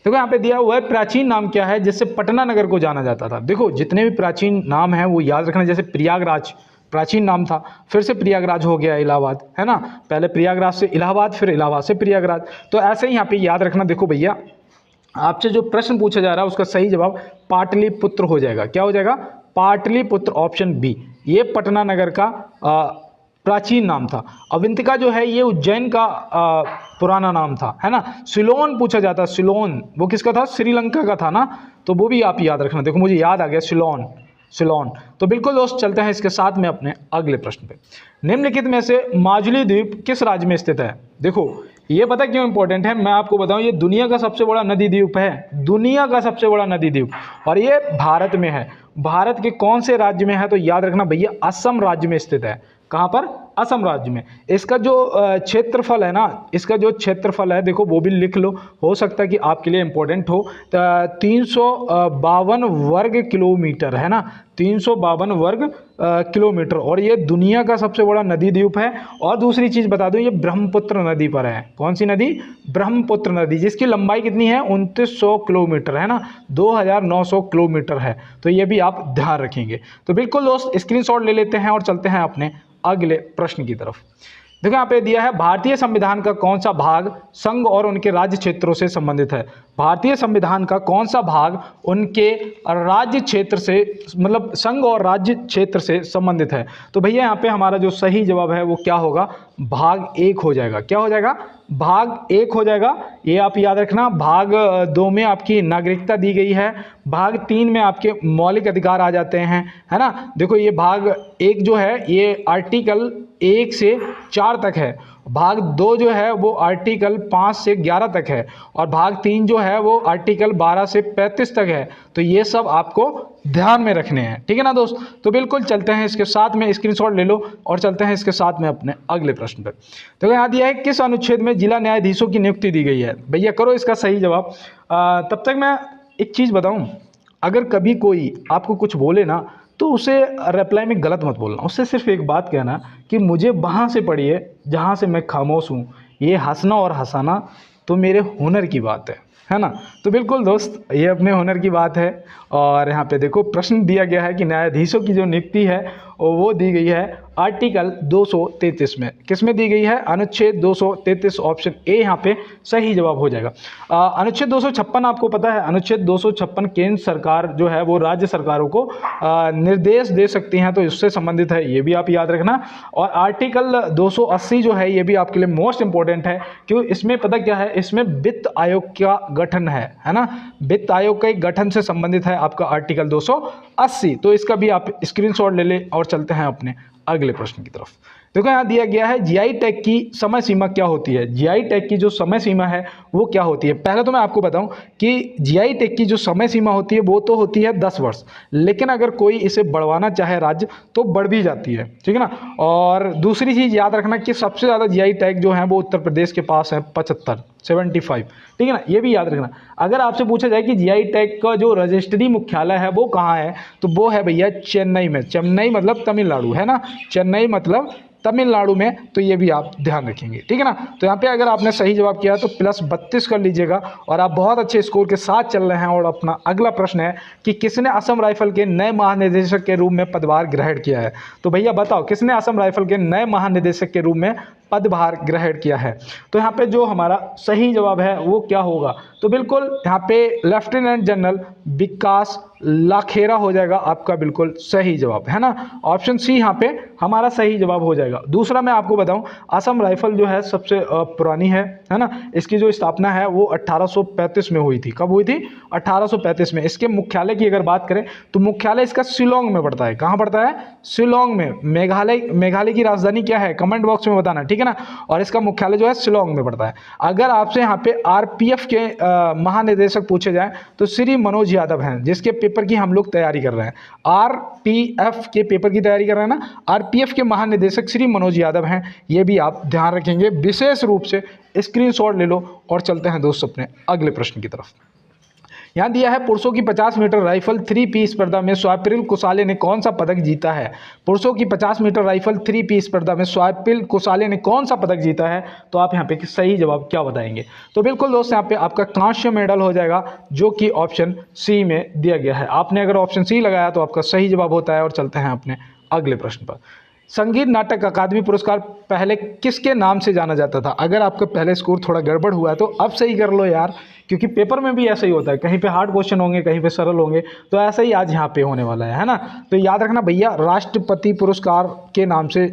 देखो यहाँ पे दिया हुआ है प्राचीन नाम क्या है जिससे पटना नगर को जाना जाता था। देखो जितने भी प्राचीन नाम हैं वो याद रखना, जैसे प्रयागराज प्राचीन नाम था, फिर से प्रयागराज हो गया इलाहाबाद, है ना, पहले प्रयागराज से इलाहाबाद, फिर इलाहाबाद से प्रयागराज। तो ऐसे ही यहाँ पे याद रखना। देखो भैया आपसे जो प्रश्न पूछा जा रहा है उसका सही जवाब पाटलिपुत्र हो जाएगा। क्या हो जाएगा, पाटलिपुत्र, ऑप्शन बी। ये पटना नगर का प्राचीन नाम था। अवंतिका जो है ये उज्जैन का पुराना नाम था, है ना। सिलोन पूछा जाता है, सिलोन वो किसका था, श्रीलंका का था ना, तो वो भी आप याद रखना। देखो मुझे याद आ गया, सिलोन। तो बिल्कुल दोस्त चलते हैं इसके साथ में अपने अगले प्रश्न पे। निम्नलिखित में से माजुली द्वीप किस राज्य में स्थित है। देखो ये पता क्यों इंपॉर्टेंट है, मैं आपको बताऊं, ये दुनिया का सबसे बड़ा नदी द्वीप है, दुनिया का सबसे बड़ा नदी द्वीप, और ये भारत में है। भारत के कौन से राज्य में है, तो याद रखना भैया असम राज्य में स्थित है। कहाँ पर, असम राज्य में। इसका जो क्षेत्रफल है ना, इसका जो क्षेत्रफल है देखो वो भी लिख लो, हो सकता है कि आपके लिए इंपॉर्टेंट हो। 352 वर्ग किलोमीटर है ना, 352 वर्ग किलोमीटर। और ये दुनिया का सबसे बड़ा नदी द्वीप है। और दूसरी चीज़ बता दूं, ये ब्रह्मपुत्र नदी पर है। कौन सी नदी? ब्रह्मपुत्र नदी, जिसकी लंबाई कितनी है? 2900 किलोमीटर है ना, 2900 किलोमीटर है। तो ये भी आप ध्यान रखेंगे। तो बिल्कुल दोस्त स्क्रीनशॉट ले लेते हैं और चलते हैं अपने अगले प्रश्न की तरफ। देखो यहाँ पे दिया है, भारतीय संविधान का कौन सा भाग संघ और उनके राज्य क्षेत्रों से संबंधित है? भारतीय संविधान का कौन सा भाग उनके राज्य क्षेत्र से, मतलब संघ और राज्य क्षेत्र से संबंधित है? तो भैया यहाँ पे हमारा जो सही जवाब है वो क्या होगा? भाग 1 हो जाएगा। क्या हो जाएगा? भाग 1 हो जाएगा। ये आप याद रखना। भाग 2 में आपकी नागरिकता दी गई है, भाग 3 में आपके मौलिक अधिकार आ जाते हैं, है ना। देखो ये भाग 1 जो है ये आर्टिकल 1 से 4 तक है, भाग 2 जो है वो आर्टिकल 5 से 11 तक है, और भाग 3 जो है वो आर्टिकल 12 से 35 तक है। तो ये सब आपको ध्यान में रखने हैं, ठीक है ना दोस्त। तो बिल्कुल चलते हैं इसके साथ में, स्क्रीनशॉट ले लो और चलते हैं इसके साथ में अपने अगले प्रश्न पर। तो यहाँ दिया है, किस अनुच्छेद में जिला न्यायाधीशों की नियुक्ति दी गई है? भैया करो इसका सही जवाब। तब तक मैं एक चीज़ बताऊँ, अगर कभी कोई आपको कुछ बोले ना तो उसे रिप्लाई में गलत मत बोलना, उससे सिर्फ एक बात कहना कि मुझे वहाँ से पढ़िए जहाँ से मैं खामोश हूँ। ये हंसना और हंसाना तो मेरे हुनर की बात है ना। तो बिल्कुल दोस्त ये अपने हुनर की बात है। और यहाँ पे देखो प्रश्न दिया गया है कि न्यायाधीशों की जो नियुक्ति है वो दी गई है आर्टिकल 233 में। किस में दी गई है? अनुच्छेद 233, ऑप्शन ए यहाँ पे सही जवाब हो जाएगा। अनुच्छेद 256 आपको पता है, अनुच्छेद 256 केंद्र सरकार जो है वो राज्य सरकारों को निर्देश दे सकती हैं, तो इससे संबंधित है, ये भी आप याद रखना। और आर्टिकल 280 जो है ये भी आपके लिए मोस्ट इंपॉर्टेंट है, क्यों? इसमें पता क्या है, इसमें वित्त आयोग का गठन है ना, वित्त आयोग के गठन से संबंधित है आपका आर्टिकल 280। तो इसका भी आप स्क्रीनशॉट ले लें और चलते हैं अपने अगले प्रश्न की तरफ। देखो यहाँ दिया गया है, जीआई टैग की समय सीमा क्या होती है? जीआई टैग की जो समय सीमा है वो क्या होती है? पहले तो मैं आपको बताऊं कि जीआई टैग की जो समय सीमा होती है वो तो होती है 10 वर्ष, लेकिन अगर कोई इसे बढ़वाना चाहे राज्य तो बढ़ भी जाती है, ठीक है ना। और दूसरी चीज़ याद रखना कि सबसे ज़्यादा जीआई टैग जो है वो उत्तर प्रदेश के पास है, 75, ठीक है ना, ये भी याद रखना। अगर आपसे पूछा जाए कि जीआई टैग का जो रजिस्ट्री मुख्यालय है वो कहाँ है, तो वो है भैया चेन्नई में। चेन्नई मतलब तमिलनाडु, है ना, चेन्नई मतलब तमिलनाडु में। तो ये भी आप ध्यान रखेंगे, ठीक है ना। तो यहाँ पे अगर आपने सही जवाब किया तो +32 कर लीजिएगा और आप बहुत अच्छे स्कोर के साथ चल रहे हैं। और अपना अगला प्रश्न है कि किसने असम राइफल के नए महानिदेशक के रूप में पदभार ग्रहण किया है? तो भैया बताओ, किसने असम राइफल के नए महानिदेशक के रूप में पदभार ग्रहण किया है? तो यहाँ पे जो हमारा सही जवाब है वो क्या होगा? तो बिल्कुल यहाँ पे लेफ्टिनेंट जनरल विकास लाखेरा हो जाएगा आपका बिल्कुल सही जवाब, है ना। ऑप्शन सी यहाँ पे हमारा सही जवाब हो जाएगा। दूसरा मैं आपको बताऊं, असम राइफल जो है सबसे पुरानी है ना। इसकी जो स्थापना है वो 1835 में हुई थी। कब हुई थी? 1835 में। इसके मुख्यालय की अगर बात करें तो मुख्यालय इसका शिलोंग में पड़ता है। कहाँ पड़ता है? शिलोंग में। मेघालय की राजधानी क्या है? कमेंट बॉक्स में बताना, ठीक है ना। और इसका मुख्यालय जो है शिलोंग में पड़ता है। अगर आपसे यहाँ पे आरपीएफ के महानिदेशक पूछे जाएं तो श्री मनोज यादव हैं, जिसके पेपर की हम लोग तैयारी कर रहे हैं। आरपीएफ के पेपर की तैयारी कर रहे हैं ना, आरपीएफ के महानिदेशक श्री मनोज यादव हैं। ये भी आप ध्यान रखेंगे, विशेष रूप से स्क्रीनशॉट ले लो और चलते हैं दोस्त अपने अगले प्रश्न की तरफ। यहाँ दिया है, पुरुषों की 50 मीटर राइफल 3P स्पर्धा में स्वप्निल कुसाले ने कौन सा पदक जीता है? पुरुषों की 50 मीटर राइफल 3P स्पर्धा में स्वप्निल कुसाले ने कौन सा पदक जीता है? तो आप यहाँ पे सही जवाब क्या बताएंगे? तो बिल्कुल दोस्त यहाँ पे आपका कांस्य मेडल हो जाएगा, जो कि ऑप्शन सी में दिया गया है। आपने अगर ऑप्शन सी लगाया तो आपका सही जवाब होता है। और चलते हैं अपने अगले प्रश्न पर। संगीत नाटक अकादमी पुरस्कार पहले किसके नाम से जाना जाता था? अगर आपका पहले स्कोर थोड़ा गड़बड़ हुआ है तो अब सही कर लो यार, क्योंकि पेपर में भी ऐसा ही होता है, कहीं पे हार्ड क्वेश्चन होंगे, कहीं पे सरल होंगे। तो ऐसा ही आज यहाँ पे होने वाला है ना। तो याद रखना भैया, राष्ट्रपति पुरस्कार के नाम से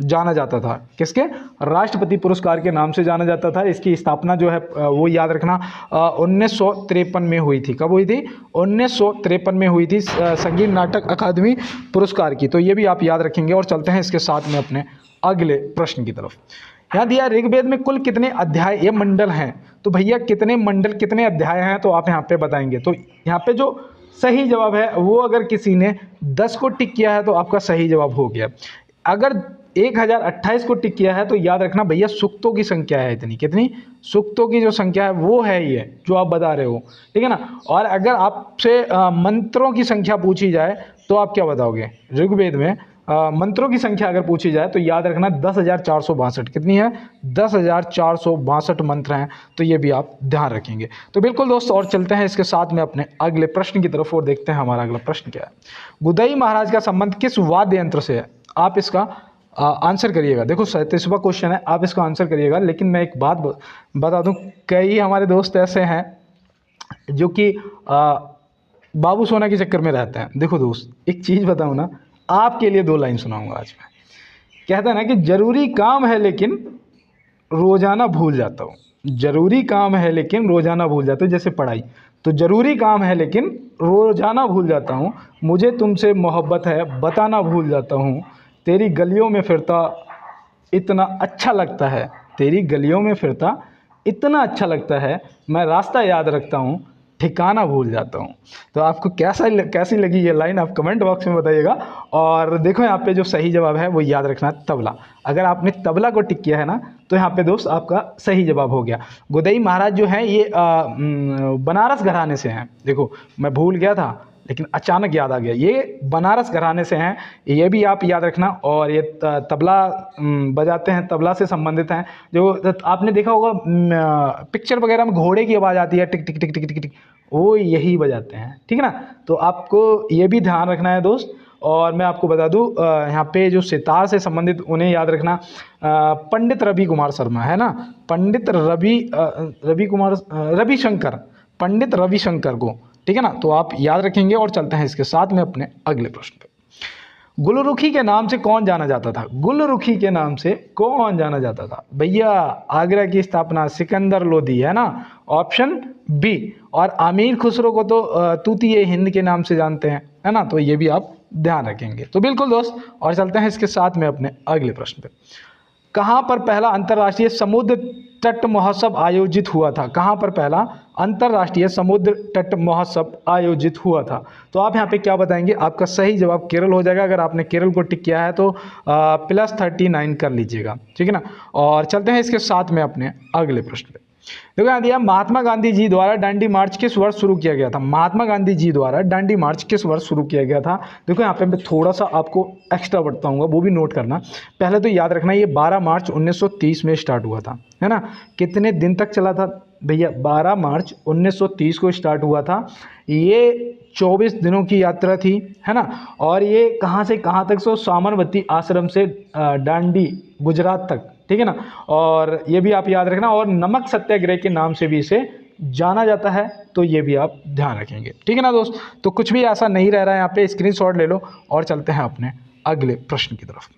जाना जाता था। किसके? राष्ट्रपति पुरस्कार के नाम से जाना जाता था। इसकी स्थापना जो है वो याद रखना 1953 में हुई थी। कब हुई थी? 1953 में हुई थी संगीत नाटक अकादमी पुरस्कार की। तो ये भी आप याद रखेंगे। और चलते हैं इसके साथ में अपने अगले प्रश्न की तरफ। यहाँ दिया, ऋग्वेद में कुल कितने अध्याय या मंडल हैं? तो भैया कितने मंडल कितने अध्याय हैं तो आप यहाँ पे बताएंगे। तो यहाँ पे जो सही जवाब है वो अगर किसी ने 10 को टिक किया है तो आपका सही जवाब हो गया। अगर 1028 को टिक किया है तो याद रखना भैया सुक्तों की संख्या है इतनी, कितनी सुक्तों की जो संख्या है वो है ये जो आप बता रहे हो, ठीक है ना। और अगर आपसे मंत्रों की संख्या पूछी जाए तो आप क्या बताओगे, ऋग्वेद में मंत्रों की संख्या अगर पूछी जाए तो याद रखना 10,462, कितनी है 10,462 मंत्र हैं, तो ये भी आप ध्यान रखेंगे। तो बिल्कुल दोस्तों, और चलते हैं इसके साथ में अपने अगले प्रश्न की तरफ और देखते हैं हमारा अगला प्रश्न क्या है। गुदई महाराज का संबंध किस वाद्य यंत्र से है, आप इसका आंसर करिएगा। देखो 37वां क्वेश्चन है, आप इसका आंसर करिएगा। लेकिन मैं एक बात बता दूं, कई हमारे दोस्त ऐसे हैं जो कि बाबू सोना के चक्कर में रहते हैं। देखो दोस्त, एक चीज़ बताऊं ना, आपके लिए 2 लाइन सुनाऊंगा आज मैं। कहता है ना कि जरूरी काम है लेकिन रोजाना भूल जाता हूँ, जरूरी काम है लेकिन रोजाना भूल जाता हूँ, जैसे पढ़ाई, तो जरूरी काम है लेकिन रोजाना भूल जाता हूँ, मुझे तुमसे मोहब्बत है बताना भूल जाता हूँ, तेरी गलियों में फिरता इतना अच्छा लगता है, तेरी गलियों में फिरता इतना अच्छा लगता है, मैं रास्ता याद रखता हूँ ठिकाना भूल जाता हूँ। तो आपको कैसी लगी ये लाइन, आप कमेंट बॉक्स में बताइएगा। और देखो यहाँ पे जो सही जवाब है वो याद रखना तबला। अगर आपने तबला को टिक किया है ना तो यहाँ पे दोस्त आपका सही जवाब हो गया। गुदई महाराज जो हैं ये बनारस घराने से हैं। देखो मैं भूल गया था लेकिन अचानक याद आ गया, ये बनारस घराने से हैं, ये भी आप याद रखना। और ये तबला बजाते हैं, तबला से संबंधित हैं। जो आपने देखा होगा पिक्चर वगैरह में घोड़े की आवाज़ आती है टिक टिक टिक टिक टिक टिक, वो यही बजाते हैं, ठीक है ना। तो आपको ये भी ध्यान रखना है दोस्त। और मैं आपको बता दूं यहाँ पे जो सितार से संबंधित उन्हें याद रखना, पंडित रवि कुमार शर्मा है ना, पंडित रविशंकर, पंडित रविशंकर को, ठीक है ना। तो आप याद रखेंगे। और चलते हैं इसके साथ में अपने अगले प्रश्न पे। गुलरुखी के नाम से कौन जाना जाता था, गुलरुखी के नाम से कौन जाना जाता था भैया, आगरा की स्थापना सिकंदर लोदी है ना, ऑप्शन बी। और अमीर खुसरो को तो तूतिए हिंद के नाम से जानते हैं, है ना, तो ये भी आप ध्यान रखेंगे। तो बिल्कुल दोस्त, और चलते हैं इसके साथ में अपने अगले प्रश्न पे। कहाँ पर पहला अंतर्राष्ट्रीय समुद्र तट महोत्सव आयोजित हुआ था, कहाँ पर पहला अंतर्राष्ट्रीय समुद्र तट महोत्सव आयोजित हुआ था। तो आप यहाँ पे क्या बताएंगे, आपका सही जवाब केरल हो जाएगा। अगर आपने केरल को टिक किया है तो +39 कर लीजिएगा, ठीक है ना। और चलते हैं इसके साथ में अपने अगले प्रश्न पे। देखो यहाँ दिया, महात्मा गांधी जी द्वारा दांडी मार्च किस वर्ष शुरू किया गया था, महात्मा गांधी जी द्वारा दांडी मार्च किस वर्ष शुरू किया गया था। देखो यहाँ पे मैं थोड़ा सा आपको एक्स्ट्रा बताऊंगा, वो भी नोट करना। पहले तो याद रखना ये 12 मार्च 1930 में स्टार्ट हुआ था, है ना। कितने दिन तक चला था भैया, 12 मार्च 1930 को स्टार्ट हुआ था। ये 24 दिनों की यात्रा थी, है ना। और ये कहाँ से कहाँ तक, सो साबरमती आश्रम से दांडी गुजरात तक, ठीक है ना। और ये भी आप याद रखना। और नमक सत्याग्रह के नाम से भी इसे जाना जाता है, तो ये भी आप ध्यान रखेंगे, ठीक है ना दोस्त। तो कुछ भी ऐसा नहीं रह रहा है यहाँ पे, स्क्रीनशॉट ले लो। और चलते हैं अपने अगले प्रश्न की तरफ।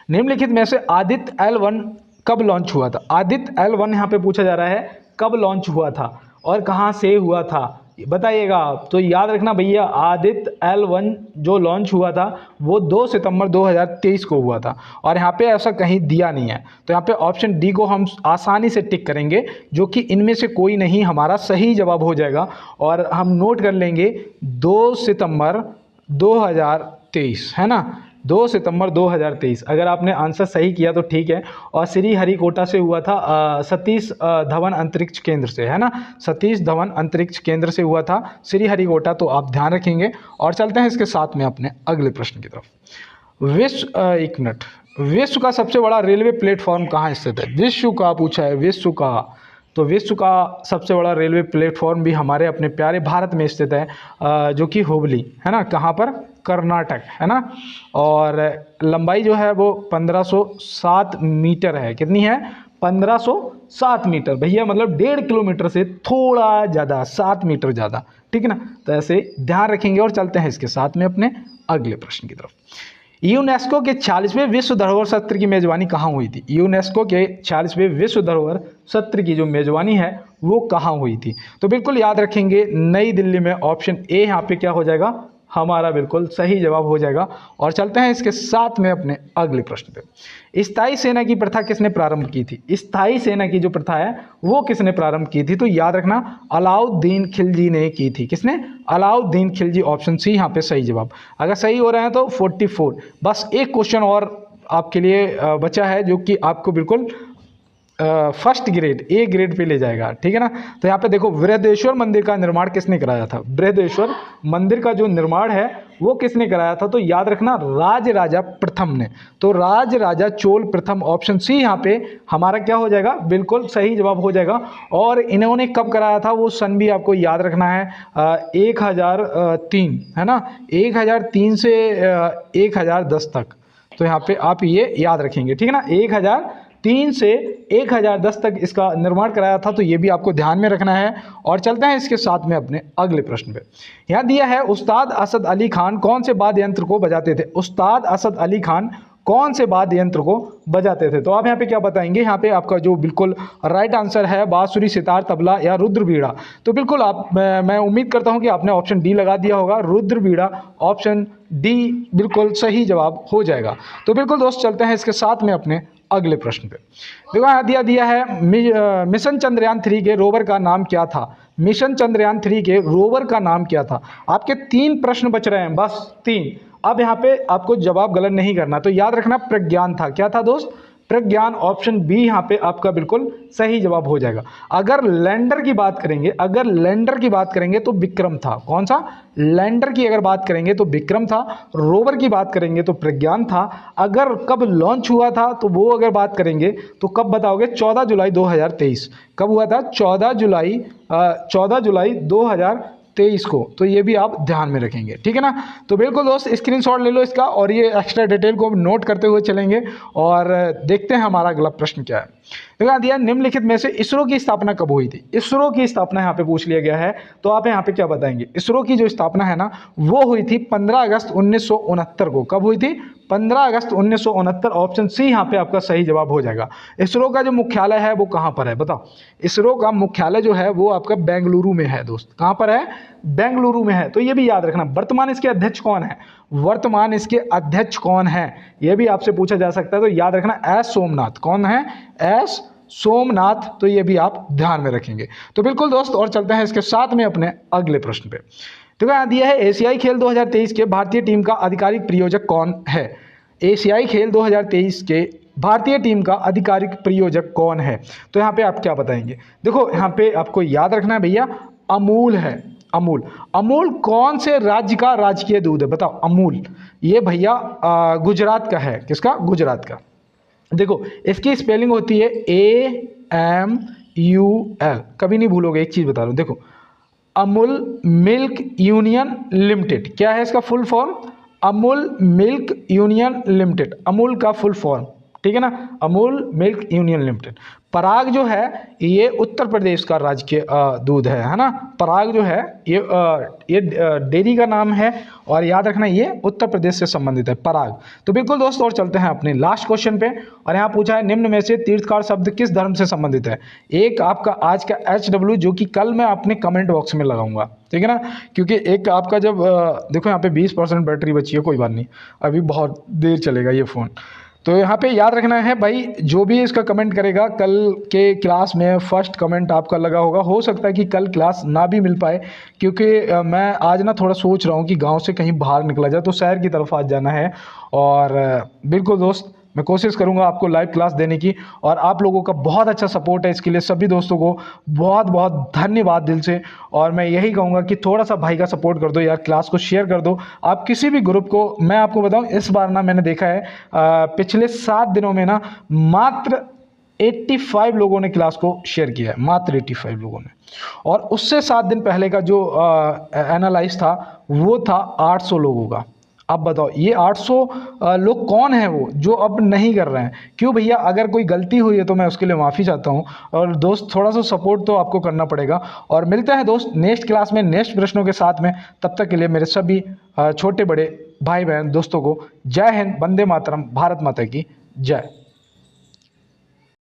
निम्नलिखित में से आदित्य L1 कब लॉन्च हुआ था, आदित्य L1 यहाँ पे पूछा जा रहा है कब लॉन्च हुआ था और कहाँ से हुआ था, बताइएगा आप। तो याद रखना भैया, आदित्य L1 जो लॉन्च हुआ था वो 2 सितंबर 2023 को हुआ था। और यहाँ पे ऐसा कहीं दिया नहीं है, तो यहाँ पे ऑप्शन डी को हम आसानी से टिक करेंगे, जो कि इनमें से कोई नहीं हमारा सही जवाब हो जाएगा। और हम नोट कर लेंगे 2 सितंबर 2023, है ना, 2 सितंबर 2023। अगर आपने आंसर सही किया तो ठीक है। और श्री हरिकोटा से हुआ था, सतीश धवन अंतरिक्ष केंद्र से, है ना, सतीश धवन अंतरिक्ष केंद्र से हुआ था श्री हरिकोटा, तो आप ध्यान रखेंगे। और चलते हैं इसके साथ में अपने अगले प्रश्न की तरफ। एक मिनट, विश्व का सबसे बड़ा रेलवे प्लेटफॉर्म कहाँ स्थित है, विश्व का पूछा है, विश्व का। तो विश्व का सबसे बड़ा रेलवे प्लेटफॉर्म भी हमारे अपने प्यारे भारत में स्थित है, जो कि हुबली, है ना, कहाँ पर, कर्नाटक, है ना। और लंबाई जो है वो 1507 मीटर है, कितनी है, 1507 मीटर भैया, मतलब 1.5 किलोमीटर से थोड़ा ज़्यादा, 7 मीटर ज़्यादा, ठीक है ना। तो ऐसे ध्यान रखेंगे। और चलते हैं इसके साथ में अपने अगले प्रश्न की तरफ। यूनेस्को के 40वें विश्व धरोहर सत्र की मेजबानी कहाँ हुई थी, यूनेस्को के 40वें विश्व धरोहर सत्र की जो मेजबानी है वो कहाँ हुई थी। तो बिल्कुल याद रखेंगे, नई दिल्ली में, ऑप्शन ए यहाँ पे क्या हो जाएगा, हमारा बिल्कुल सही जवाब हो जाएगा। और चलते हैं इसके साथ में अपने अगले प्रश्न पे। स्थायी सेना की प्रथा किसने प्रारंभ की थी? स्थायी सेना की जो प्रथा है वो किसने प्रारंभ की थी? तो याद रखना अलाउद्दीन खिलजी ने की थी। किसने? अलाउद्दीन खिलजी। ऑप्शन सी यहाँ पे सही जवाब। अगर सही हो रहे हैं तो 44। बस एक क्वेश्चन और आपके लिए बचा है जो कि आपको बिल्कुल first grade A grade pay ले जाएगा, ठीक है ना। तो यहाँ पे देखो, बृहदेश्वर मंदिर का निर्माण किसने कराया था? बृहदेश्वर मंदिर का जो निर्माण है वो किसने कराया था? तो याद रखना राज राजा प्रथम ने। तो राज राजा चोल प्रथम। ऑप्शन सी यहाँ पे हमारा क्या हो जाएगा? बिल्कुल सही जवाब हो जाएगा। और इन्होंने कब कराया था वो सन भी आपको याद रखना है, 1003 है ना, 1003 से 1010 तक। तो यहाँ पे आप ये याद रखेंगे, ठीक है ना। 1003 से 1010 तक इसका निर्माण कराया था, तो ये भी आपको ध्यान में रखना है। और चलते हैं इसके साथ में अपने अगले प्रश्न पे। यहाँ दिया है, उस्ताद असद अली खान कौन से वाद्य यंत्र को बजाते थे? उस्ताद असद अली खान कौन से वाद्य यंत्र को बजाते थे? तो आप यहाँ पे क्या बताएंगे? यहाँ पे आपका जो बिल्कुल राइट आंसर है बांसुरी, सितार, तबला या रुद्रबीड़ा। तो बिल्कुल मैं उम्मीद करता हूँ कि आपने ऑप्शन डी लगा दिया होगा, रुद्रबीड़ा। ऑप्शन डी बिल्कुल सही जवाब हो जाएगा। तो बिल्कुल दोस्त, चलते हैं इसके साथ में अपने अगले प्रश्न पे। देखो यहाँ दिया है, मिशन चंद्रयान 3 के रोवर का नाम क्या था? मिशन चंद्रयान 3 के रोवर का नाम क्या था? आपके 3 प्रश्न बच रहे हैं, बस 3। अब यहाँ पे आपको जवाब गलत नहीं करना, तो याद रखना प्रज्ञान था। क्या था दोस्त? प्रज्ञान। ऑप्शन बी यहाँ पे आपका बिल्कुल सही जवाब हो जाएगा। अगर लैंडर की बात करेंगे तो विक्रम था। कौन सा? लैंडर की अगर बात करेंगे तो विक्रम था। रोवर की बात करेंगे तो प्रज्ञान था। अगर कब लॉन्च हुआ था तो वो अगर बात करेंगे तो कब बताओगे? 14 जुलाई 2023। कब हुआ था? 14 जुलाई 2023 को। तो ये भी आप ध्यान में रखेंगे, ठीक है ना। तो बिल्कुल दोस्त, स्क्रीनशॉट ले लो इसका और ये एक्स्ट्रा डिटेल को नोट करते हुए चलेंगे और देखते हैं हमारा अगला प्रश्न क्या है। देखा दिया, निम्नलिखित में से इसरो की स्थापना कब हुई थी? इसरो की स्थापना यहाँ पे पूछ लिया गया है, तो आप यहाँ पे क्या बताएंगे? इसरो की जो स्थापना है ना वो हुई थी 15 अगस्त 1969 को। कब हुई थी? 15 अगस्त 1969। ऑप्शन सी यहाँ पे आपका सही जवाब हो जाएगा। इसरो का जो मुख्यालय है वो कहाँ पर है बताओ? इसरो का मुख्यालय जो है वो आपका बेंगलुरु में है दोस्त। कहाँ पर है? बेंगलुरु में है। तो ये भी याद रखना। वर्तमान इसके अध्यक्ष कौन है? वर्तमान इसके अध्यक्ष कौन है ये भी आपसे पूछा जा सकता है, तो याद रखना एस सोमनाथ। कौन है? एस सोमनाथ। तो ये भी आप ध्यान में रखेंगे। तो बिल्कुल दोस्त, और चलते हैं इसके साथ में अपने अगले प्रश्न पे। तो यहाँ दिया है, एशियाई खेल 2023 के भारतीय टीम का आधिकारिक प्रायोजक कौन है? एशियाई खेल 2023 के भारतीय टीम का आधिकारिक प्रायोजक कौन है? तो यहाँ पे आप क्या बताएंगे? देखो यहाँ पे आपको याद रखना है भैया, अमूल है। अमूल। अमूल कौन से राज्य का राजकीय दूध है बताओ? अमूल ये भैया गुजरात का है। किसका? गुजरात का। देखो इसकी स्पेलिंग होती है AMUL। कभी नहीं भूलोगे, एक चीज बता रहा हूं, देखो अमूल मिल्क यूनियन लिमिटेड। क्या है इसका full form? Amul milk union limited. Amul का फुल फॉर्म, ठीक है ना, अमूल मिल्क यूनियन लिमिटेड। पराग जो है ये उत्तर प्रदेश का राजकीय दूध है ना। पराग जो है ये डेयरी का नाम है और याद रखना ये उत्तर प्रदेश से संबंधित है, पराग। तो बिल्कुल दोस्त, और चलते हैं अपने लास्ट क्वेश्चन पे। और यहाँ पूछा है, निम्न में से तीर्थकार शब्द किस धर्म से संबंधित है? एक आपका आज का HW जो कि कल मैं अपने कमेंट बॉक्स में लगाऊंगा, ठीक है ना, क्योंकि एक आपका जब देखो यहाँ पे 20% बैटरी बची है, कोई बात नहीं, अभी बहुत देर चलेगा ये फ़ोन। तो यहाँ पे याद रखना है भाई, जो भी इसका कमेंट करेगा, कल के क्लास में फर्स्ट कमेंट आपका लगा होगा। हो सकता है कि कल क्लास ना भी मिल पाए, क्योंकि मैं आज ना थोड़ा सोच रहा हूँ कि गांव से कहीं बाहर निकला जाए, तो शहर की तरफ आज जाना है। और बिल्कुल दोस्त, मैं कोशिश करूंगा आपको लाइव क्लास देने की। और आप लोगों का बहुत अच्छा सपोर्ट है, इसके लिए सभी दोस्तों को बहुत बहुत धन्यवाद दिल से। और मैं यही कहूँगा कि थोड़ा सा भाई का सपोर्ट कर दो यार, क्लास को शेयर कर दो आप किसी भी ग्रुप को। मैं आपको बताऊं, इस बार ना मैंने देखा है पिछले 7 दिनों में ना मात्र 85 लोगों ने क्लास को शेयर किया है, मात्र 85 लोगों ने। और उससे 7 दिन पहले का जो एनालाइज था वो था 800 लोगों का। अब बताओ ये 800 लोग कौन है वो जो अब नहीं कर रहे हैं? क्यों भैया? अगर कोई गलती हुई है तो मैं उसके लिए माफ़ी चाहता हूँ। और दोस्त थोड़ा सा सपोर्ट तो आपको करना पड़ेगा। और मिलते हैं दोस्त नेक्स्ट क्लास में नेक्स्ट प्रश्नों के साथ में। तब तक के लिए मेरे सभी छोटे बड़े भाई बहन दोस्तों को जय हिंद, वंदे मातरम, भारत माता की जय।